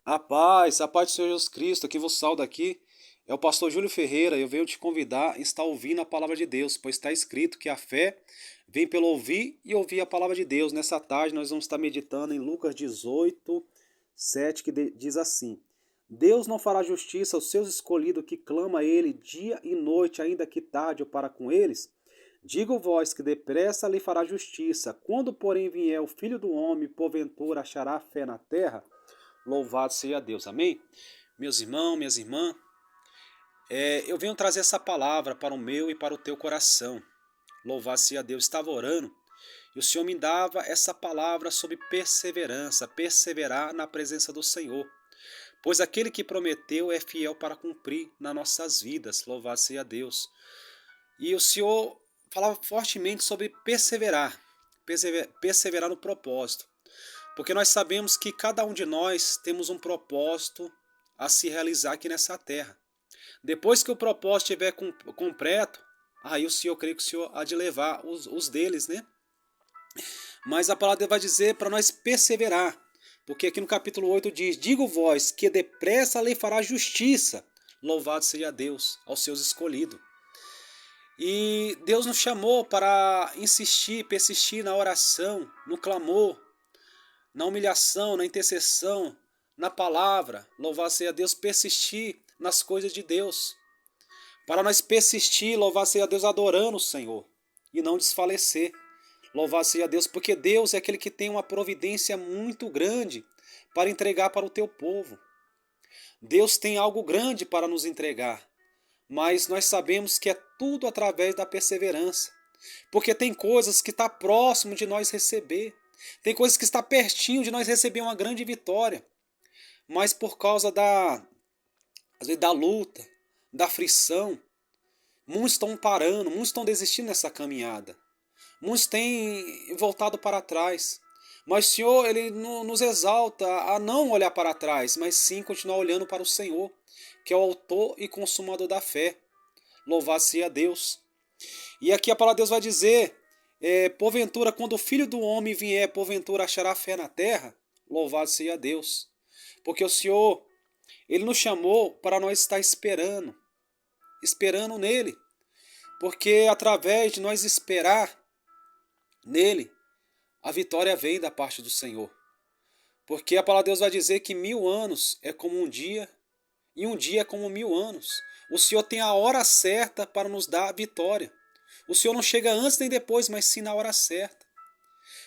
A paz do Senhor Jesus Cristo, aqui vos saldo aqui, é o pastor Júlio Ferreira, eu venho te convidar a estar ouvindo a palavra de Deus, pois está escrito que a fé vem pelo ouvir e ouvir a palavra de Deus. Nessa tarde nós vamos estar meditando em Lucas 18, 7, que diz assim: Deus não fará justiça aos seus escolhidos que clama a ele dia e noite, ainda que tarde ou para com eles? Digo vós que depressa lhe fará justiça. Quando, porém, vier o Filho do Homem, porventura achará fé na terra? Louvado seja Deus, amém? Meus irmãos, minhas irmãs, eu venho trazer essa palavra para o meu e para o teu coração. Louvado seja Deus, estava orando e o Senhor me dava essa palavra sobre perseverança, perseverar na presença do Senhor. Pois aquele que prometeu é fiel para cumprir nas nossas vidas, louvado seja Deus. E o Senhor falava fortemente sobre perseverar, perseverar no propósito. Porque nós sabemos que cada um de nós temos um propósito a se realizar aqui nessa terra. Depois que o propósito estiver completo, aí o Senhor, eu creio que o Senhor há de levar os deles, né? Mas a palavra vai dizer para nós perseverar. Porque aqui no capítulo 8 diz: Digo vós que depressa lhe fará justiça. Louvado seja Deus aos seus escolhidos. E Deus nos chamou para insistir, persistir na oração, no clamor, na humilhação, na intercessão, na palavra, louvar seja Deus, persistir nas coisas de Deus. Para nós persistir, louvar seja Deus adorando o Senhor e não desfalecer. Louvar seja Deus, porque Deus é aquele que tem uma providência muito grande para entregar para o teu povo. Deus tem algo grande para nos entregar, mas nós sabemos que é tudo através da perseverança. Porque tem coisas que está próximo de nós receber. Tem coisas que está pertinho de nós receber uma grande vitória. Mas por causa às vezes, da luta, da aflição, muitos estão parando, muitos estão desistindo dessa caminhada. Muitos têm voltado para trás. Mas o Senhor, Ele nos exalta a não olhar para trás, mas sim continuar olhando para o Senhor, que é o autor e consumador da fé. Louvado seja Deus. E aqui a palavra de Deus vai dizer: porventura, quando o Filho do Homem vier, porventura achará fé na terra? Louvado seja Deus. Porque o Senhor, Ele nos chamou para nós estar esperando, esperando nele. Porque através de nós esperar nele, a vitória vem da parte do Senhor. Porque a palavra de Deus vai dizer que 1000 anos é como um dia, e um dia é como 1000 anos. O Senhor tem a hora certa para nos dar a vitória. O Senhor não chega antes nem depois, mas sim na hora certa.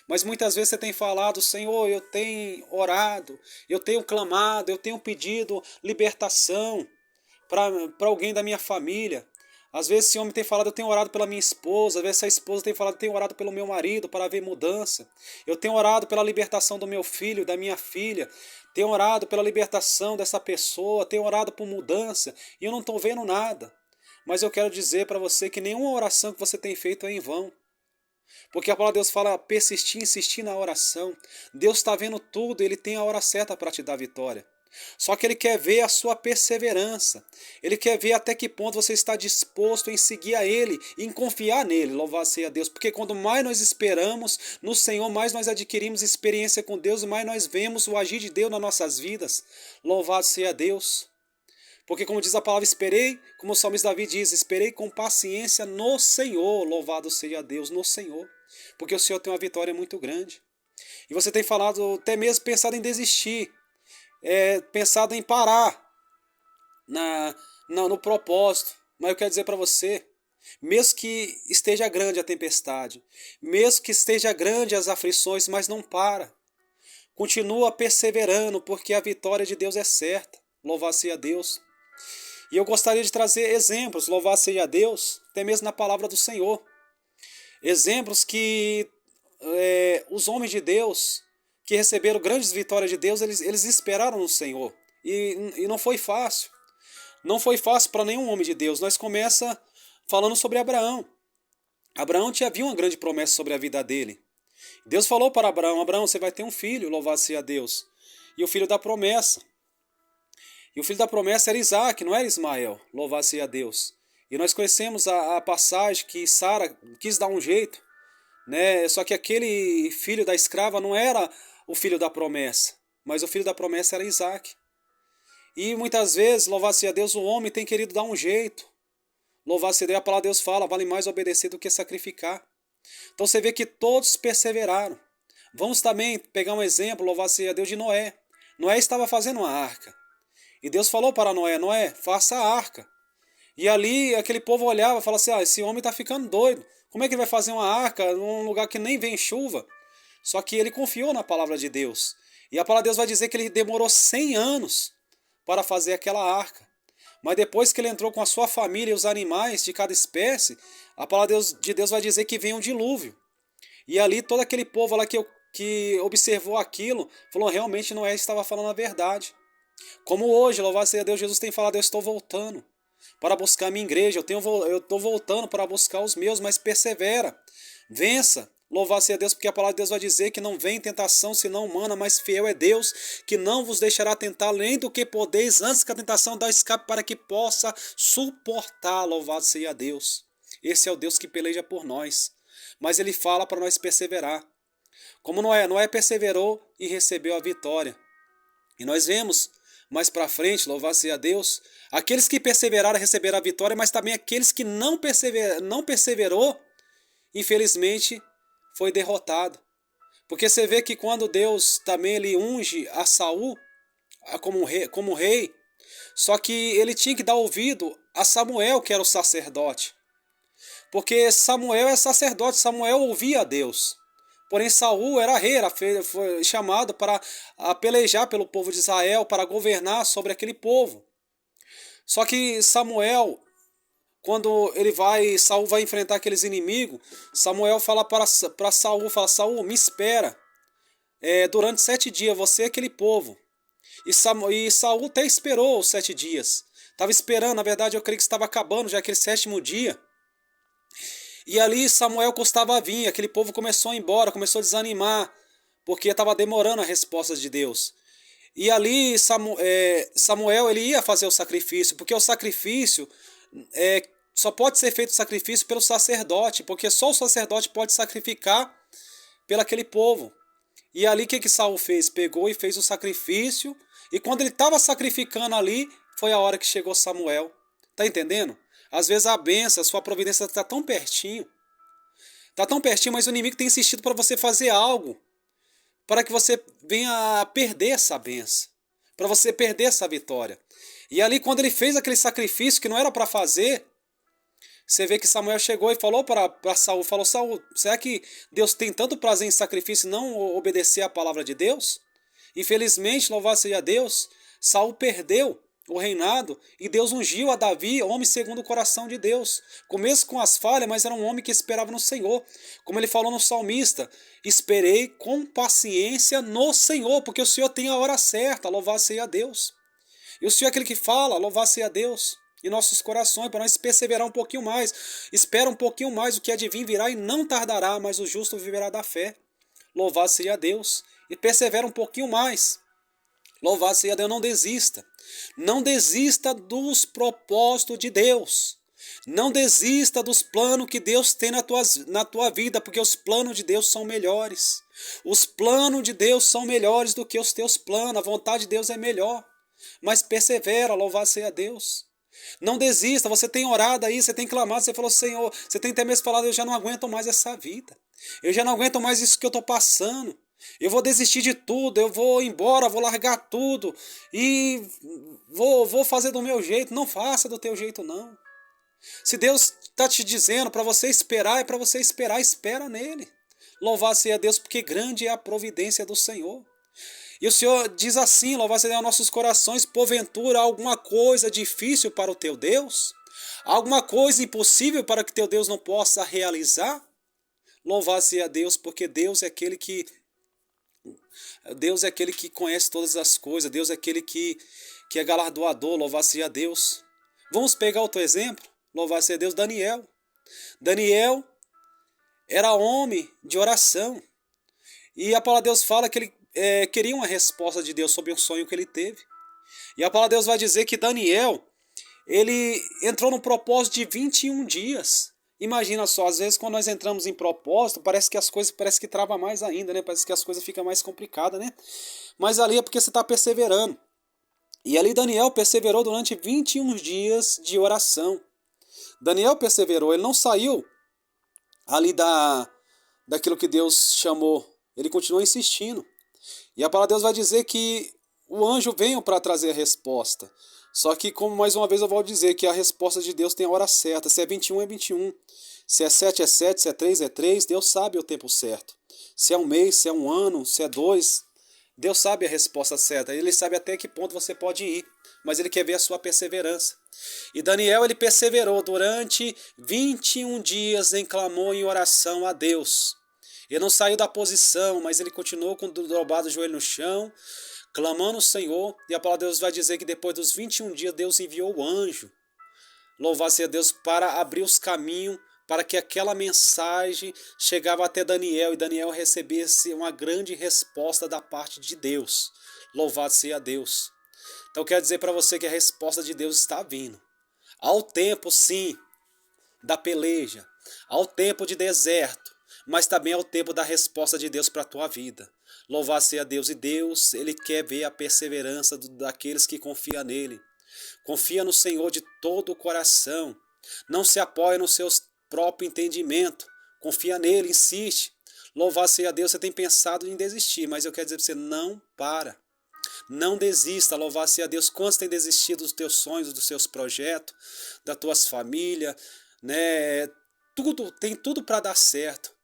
Mas muitas vezes você tem falado: Senhor, eu tenho orado, eu tenho clamado, eu tenho pedido libertação para alguém da minha família. Às vezes esse homem tem falado: eu tenho orado pela minha esposa. Às vezes essa esposa tem falado: eu tenho orado pelo meu marido para haver mudança. Eu tenho orado pela libertação do meu filho, da minha filha. Tenho orado pela libertação dessa pessoa. Tenho orado por mudança e eu não estou vendo nada. Mas eu quero dizer para você que nenhuma oração que você tem feito é em vão. Porque a palavra de Deus fala: persistir, insistir na oração. Deus está vendo tudo, Ele tem a hora certa para te dar vitória. Só que Ele quer ver a sua perseverança. Ele quer ver até que ponto você está disposto em seguir a Ele e em confiar nele. Louvado seja Deus. Porque quanto mais nós esperamos no Senhor, mais nós adquirimos experiência com Deus e mais nós vemos o agir de Deus nas nossas vidas. Louvado seja Deus. Porque como diz a palavra, esperei, como o salmista Davi diz, esperei com paciência no Senhor. Louvado seja Deus, no Senhor. Porque o Senhor tem uma vitória muito grande. E você tem falado, até mesmo pensado em desistir. Pensado em parar no propósito. Mas eu quero dizer para você, mesmo que esteja grande a tempestade, mesmo que esteja grande as aflições, mas não para. Continua perseverando, porque a vitória de Deus é certa. Louvado seja Deus. E eu gostaria de trazer exemplos, louvado seja Deus, até mesmo na palavra do Senhor. Exemplos que os homens de Deus, que receberam grandes vitórias de Deus, eles esperaram no Senhor. E não foi fácil. Não foi fácil para nenhum homem de Deus. Nós começa falando sobre Abraão. Abraão havia uma grande promessa sobre a vida dele. Deus falou para Abraão: Abraão, você vai ter um filho, louvado seja Deus. E o filho da promessa. E o filho da promessa era Isaac, não era Ismael, louvado seja Deus. E nós conhecemos a passagem que Sara quis dar um jeito, né? Só que aquele filho da escrava não era o filho da promessa, mas o filho da promessa era Isaac. E muitas vezes, louvado-se a Deus, o homem tem querido dar um jeito. Louvado-se a Deus, a palavra de Deus fala, vale mais obedecer do que sacrificar. Então você vê que todos perseveraram. Vamos também pegar um exemplo, louvado-se a Deus, de Noé. Noé estava fazendo uma arca. E Deus falou para Noé, Noé, faça a arca. E ali aquele povo olhava e falava assim, esse homem está ficando doido. Como é que ele vai fazer uma arca num lugar que nem vem chuva? Só que ele confiou na palavra de Deus. E a palavra de Deus vai dizer que ele demorou 100 anos para fazer aquela arca. Mas depois que ele entrou com a sua família e os animais de cada espécie, a palavra de Deus vai dizer que vem um dilúvio. E ali todo aquele povo lá que observou aquilo, falou, realmente Noé estava falando a verdade. Como hoje, louvado seja Deus, Jesus tem falado, eu estou voltando para buscar a minha igreja, eu estou voltando para buscar os meus, mas persevera, vença. Louvado seja Deus, porque a palavra de Deus vai dizer que não vem tentação senão humana, mas fiel é Deus, que não vos deixará tentar além do que podeis, antes que a tentação dá escape para que possa suportar. Louvado seja Deus. Esse é o Deus que peleja por nós, mas ele fala para nós perseverar. Como Noé perseverou e recebeu a vitória. E nós vemos mais para frente, louvado seja Deus, aqueles que perseveraram receberam a vitória, mas também aqueles que não perseverou, infelizmente, foi derrotado. Porque você vê que quando Deus também ele unge a Saul como rei, só que ele tinha que dar ouvido a Samuel, que era o sacerdote. Porque Samuel é sacerdote, Samuel ouvia a Deus. Porém Saul era rei, foi chamado para pelejar pelo povo de Israel, para governar sobre aquele povo. Só que Samuel, quando Saul vai enfrentar aqueles inimigos, Samuel fala para Saul, Saul, me espera, durante 7 dias, você é aquele povo. E Saul até esperou os 7 dias. Estava esperando, na verdade eu creio que estava acabando já aquele 7º dia. E ali Samuel custava a vir, aquele povo começou a ir embora, começou a desanimar, porque estava demorando a resposta de Deus. E ali Samuel ele ia fazer o sacrifício, porque o sacrifício, só pode ser feito o sacrifício pelo sacerdote, porque só o sacerdote pode sacrificar pelo aquele povo. E ali o que Saul fez? Pegou e fez o sacrifício, e quando ele estava sacrificando ali, foi a hora que chegou Samuel. Tá entendendo? Às vezes a bênção, a sua providência está tão pertinho. Está tão pertinho, mas o inimigo tem insistido para você fazer algo. Para que você venha a perder essa bênção. Para você perder essa vitória. E ali quando ele fez aquele sacrifício que não era para fazer, você vê que Samuel chegou e falou para Saul, Saul, será que Deus tem tanto prazer em sacrifício e não obedecer à palavra de Deus? Infelizmente, louvado seja Deus, Saul perdeu o reinado, e Deus ungiu a Davi, homem segundo o coração de Deus. Começo com as falhas, mas era um homem que esperava no Senhor. Como ele falou no salmista, esperei com paciência no Senhor, porque o Senhor tem a hora certa, louvado seja Deus. E o Senhor é aquele que fala, louvado seja Deus, em nossos corações, para nós perseverar um pouquinho mais. Espera um pouquinho mais, o que há de vir virá e não tardará, mas o justo viverá da fé. Louvado seja Deus. E persevera um pouquinho mais. Louvado seja Deus, não desista. Não desista dos propósitos de Deus. Não desista dos planos que Deus tem na tua vida, porque os planos de Deus são melhores. Os planos de Deus são melhores do que os teus planos. A vontade de Deus é melhor. Mas persevera, louvado seja Deus. Não desista, você tem orado aí, você tem clamado, você falou, Senhor, você tem até mesmo falado, eu já não aguento mais essa vida. Eu já não aguento mais isso que eu estou passando. Eu vou desistir de tudo, eu vou embora, vou largar tudo e vou fazer do meu jeito. Não faça do teu jeito, não. Se Deus está te dizendo para você esperar, é para você esperar, espera nele. Louvado seja Deus, porque grande é a providência do Senhor. E o Senhor diz assim, louvado seja Deus, nossos corações, porventura alguma coisa difícil para o teu Deus? Alguma coisa impossível para que teu Deus não possa realizar? Louvado seja Deus, porque Deus é aquele que conhece todas as coisas. Deus é aquele que é galardoador. Louvado seja Deus. Vamos pegar outro exemplo. Louvado seja Deus, Daniel. Daniel era homem de oração. E a palavra de Deus fala que ele queria uma resposta de Deus sobre um sonho que ele teve. E a palavra de Deus vai dizer que Daniel, ele entrou no propósito de 21 dias. Imagina só, às vezes quando nós entramos em propósito, parece que as coisas travam mais ainda, né? Parece que as coisas ficam mais complicadas, né? Mas ali é porque você está perseverando. E ali Daniel perseverou durante 21 dias de oração. Daniel perseverou, ele não saiu ali daquilo que Deus chamou. Ele continuou insistindo. E a palavra de Deus vai dizer que o anjo veio para trazer a resposta. Só que, como mais uma vez eu vou dizer, que a resposta de Deus tem a hora certa. Se é 21, é 21. Se é 7, é 7. Se é 3, é 3. Deus sabe o tempo certo. Se é um mês, se é um ano, se é 2. Deus sabe a resposta certa. Ele sabe até que ponto você pode ir. Mas ele quer ver a sua perseverança. E Daniel, ele perseverou durante 21 dias em clamor e oração a Deus. Ele não saiu da posição, mas ele continuou com dobrado o joelho no chão, clamando ao Senhor. E a palavra de Deus vai dizer que depois dos 21 dias, Deus enviou o anjo. Louvado seja Deus, para abrir os caminhos, para que aquela mensagem chegava até Daniel e Daniel recebesse uma grande resposta da parte de Deus. Louvado seja Deus. Então eu quero dizer para você que a resposta de Deus está vindo. Ao tempo, sim, da peleja, ao tempo de deserto, mas também ao tempo da resposta de Deus para a tua vida. Louvado seja Deus. E Deus, Ele quer ver a perseverança daqueles que confiam nele. Confia no Senhor de todo o coração. Não se apoia no seu próprio entendimento. Confia nele, insiste. Louvado seja Deus, você tem pensado em desistir, mas eu quero dizer para você, não para. Não desista, louvado seja Deus. Quantos têm desistido dos teus sonhos, dos seus projetos, das tuas famílias, né? Tem tudo para dar certo.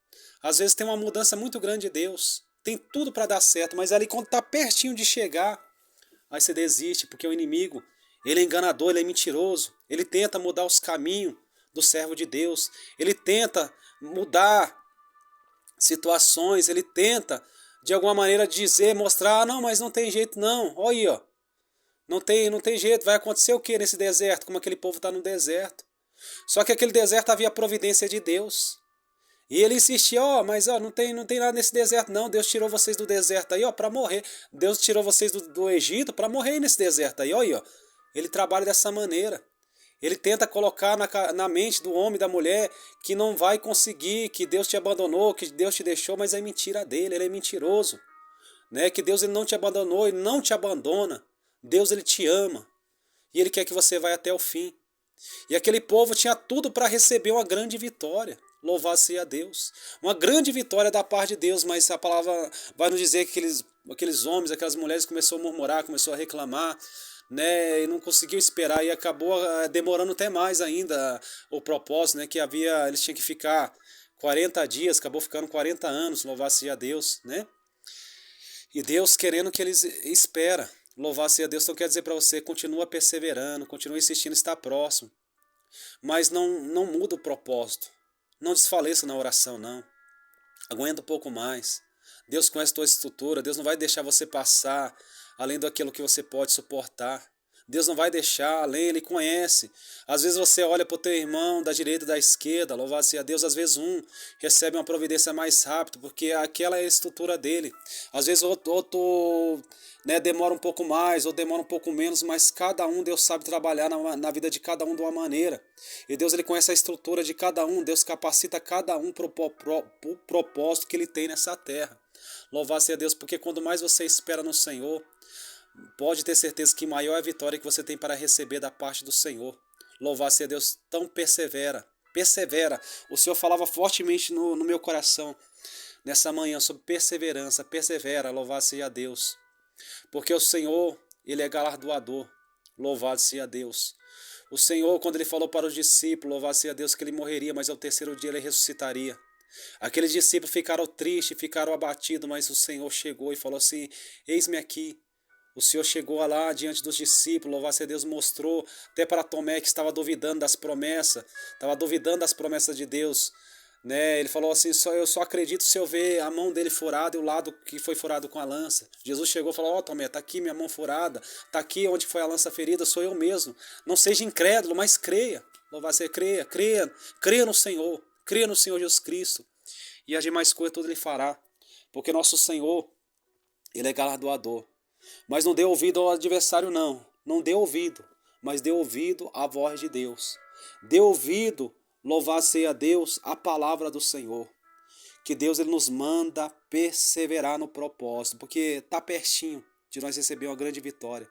Às vezes tem uma mudança muito grande de Deus. Tem tudo para dar certo, mas ali quando está pertinho de chegar, aí você desiste, porque o inimigo, ele é enganador, ele é mentiroso. Ele tenta mudar os caminhos do servo de Deus. Ele tenta mudar situações, ele tenta de alguma maneira dizer, mostrar, não, mas não tem jeito não. Olha aí, ó. Não tem jeito, vai acontecer o que nesse deserto, como aquele povo está no deserto. Só que aquele deserto havia a providência de Deus. E ele insistia, ó, mas ó, não tem nada nesse deserto não. Deus tirou vocês do deserto aí, ó, para morrer. Deus tirou vocês do Egito para morrer nesse deserto aí, ó, aí, ó. Ele trabalha dessa maneira. Ele tenta colocar na mente do homem e da mulher que não vai conseguir, que Deus te abandonou, que Deus te deixou, mas é mentira dele, ele é mentiroso. Né? Que Deus ele não te abandonou, ele não te abandona. Deus ele te ama e ele quer que você vá até o fim. E aquele povo tinha tudo para receber uma grande vitória. Louvado seja Deus. Uma grande vitória da parte de Deus, mas a palavra vai nos dizer que aqueles homens, aquelas mulheres começaram a murmurar, começaram a reclamar, né, e não conseguiu esperar e acabou demorando até mais ainda o propósito, né, que eles tinham que ficar 40 dias, acabou ficando 40 anos, louvado seja Deus, né? E Deus querendo que eles espera. Louvado seja Deus. Então quer dizer para você, continua perseverando, continua insistindo, está próximo. Mas não muda o propósito. Não desfaleça na oração, não. Aguenta um pouco mais. Deus conhece a tua estrutura. Deus não vai deixar você passar além daquilo que você pode suportar. Deus não vai deixar além, Ele conhece. Às vezes você olha para o teu irmão da direita e da esquerda, louvado seja Deus, às vezes um recebe uma providência mais rápido, porque aquela é a estrutura dele. Às vezes outro né, demora um pouco mais, ou demora um pouco menos, mas cada um, Deus sabe trabalhar na vida de cada um de uma maneira. E Deus ele conhece a estrutura de cada um, Deus capacita cada um para o propósito que Ele tem nessa terra. Louvado seja Deus, porque quando mais você espera no Senhor, pode ter certeza que maior é a vitória que você tem para receber da parte do Senhor. Louvado seja Deus, tão persevera. Persevera. O Senhor falava fortemente no meu coração nessa manhã sobre perseverança. Persevera, louvado seja Deus. Porque o Senhor, Ele é galardoador. Louvado seja Deus. O Senhor, quando Ele falou para os discípulos, louvado seja Deus, que Ele morreria, mas ao terceiro dia Ele ressuscitaria. Aqueles discípulos ficaram tristes, ficaram abatidos, mas o Senhor chegou e falou assim, eis-me aqui. O Senhor chegou lá diante dos discípulos, louvado seja Deus, mostrou até para Tomé que estava duvidando das promessas, estava duvidando das promessas de Deus. Né? Ele falou assim, eu só acredito se eu ver a mão dele furada e o lado que foi furado com a lança. Jesus chegou e falou, Tomé, está aqui minha mão furada, está aqui onde foi a lança ferida, sou eu mesmo. Não seja incrédulo, mas creia. Louvado seja, creia no Senhor, creia no Senhor Jesus Cristo. E as demais coisas tudo Ele fará. Porque nosso Senhor, Ele é galardoador. Mas não dê ouvido ao adversário, não. Não dê ouvido, mas dê ouvido à voz de Deus. Dê ouvido, louvado seja Deus, a palavra do Senhor. Que Deus ele nos manda perseverar no propósito, porque está pertinho de nós receber uma grande vitória.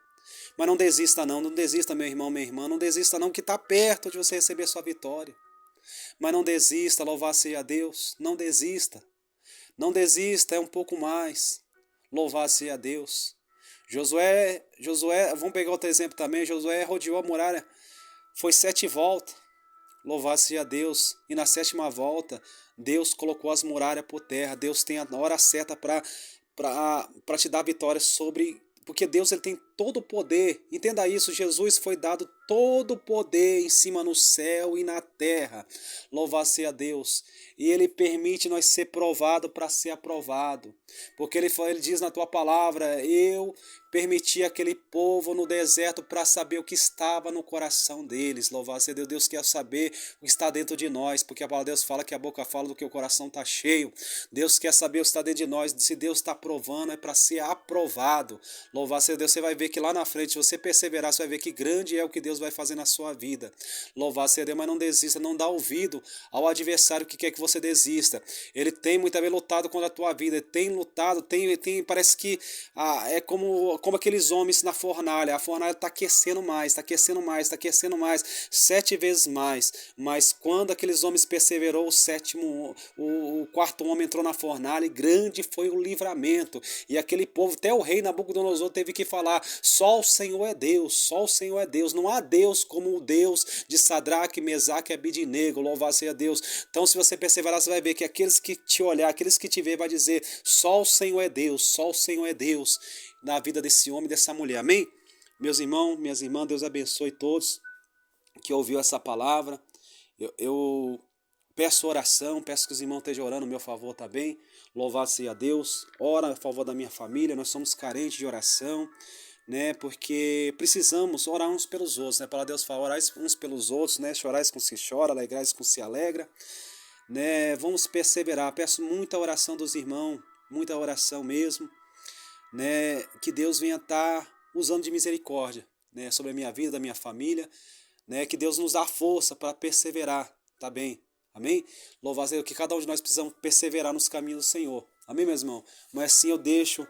Mas não desista não, não desista meu irmão, minha irmã, não desista não que está perto de você receber a sua vitória. Mas não desista, louvado seja Deus, não desista. Não desista, é um pouco mais. Louvado seja Deus. Josué, vamos pegar outro exemplo também, Josué rodeou a muralha, foi 7 voltas. Louvado seja Deus. E na 7ª volta, Deus colocou as muralhas por terra. Deus tem a hora certa para te dar vitória sobre... Porque Deus ele tem todo o poder. Entenda isso, Jesus foi dado todo o poder em cima no céu e na terra. Louvado seja Deus. E Ele permite nós ser provado para ser aprovado. Porque ele diz na tua palavra, eu permiti aquele povo no deserto para saber o que estava no coração deles. Louvado seja Deus. Deus quer saber o que está dentro de nós, porque a palavra de Deus fala que a boca fala do que o coração está cheio. Deus quer saber o que está dentro de nós. Se Deus está provando, é para ser aprovado. Louvado seja Deus. Você vai ver que lá na frente, se você perseverar, você vai ver que grande é o que Deus vai fazer na sua vida. Louvado seja Deus, mas não desista, não dá ouvido ao adversário que quer que você desista. Ele tem muitas vezes lutado contra a tua vida, ele tem lutado, parece que é como aqueles homens na fornalha. A fornalha está aquecendo mais, está aquecendo mais, está aquecendo mais, 7 vezes mais. Mas quando aqueles homens perseverou, o 4º homem entrou na fornalha e grande foi o livramento. E aquele povo, até o rei Nabucodonosor teve que falar, só o Senhor é Deus, só o Senhor é Deus. Não há Deus como o Deus de Sadraque, Mesaque e Abidnego. Louvado seja Deus. Então se você perseverar, você vai ver que aqueles que te olhar, aqueles que te ver, vai dizer, só o Senhor é Deus, só o Senhor é Deus na vida desse homem e dessa mulher. Amém? Meus irmãos, minhas irmãs, Deus abençoe todos que ouviu essa palavra. Eu peço oração, peço que os irmãos estejam orando a meu favor também. Louvado seja Deus. Ora a favor da minha família, nós somos carentes de oração, né? Porque precisamos orar uns pelos outros, né? Para Deus falar, orais uns pelos outros, né? Chorais com se chora, alegrais com se alegra, né? Vamos perseverar. Peço muita oração dos irmãos, muita oração mesmo, né? Que Deus venha estar usando de misericórdia, né? Sobre a minha vida, da minha família, né? Que Deus nos dá força para perseverar, tá bem? Amém? Louvado seja Deus, que cada um de nós precisamos perseverar nos caminhos do Senhor. Amém, meu irmão? Mas assim eu deixo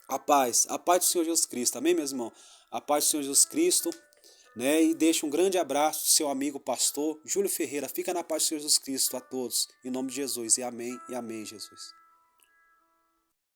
a paz do Senhor Jesus Cristo. Amém, meu irmão? A paz do Senhor Jesus Cristo, né? E deixo um grande abraço do seu amigo pastor Júlio Ferreira. Fica na paz do Senhor Jesus Cristo a todos. Em nome de Jesus. E amém, Jesus.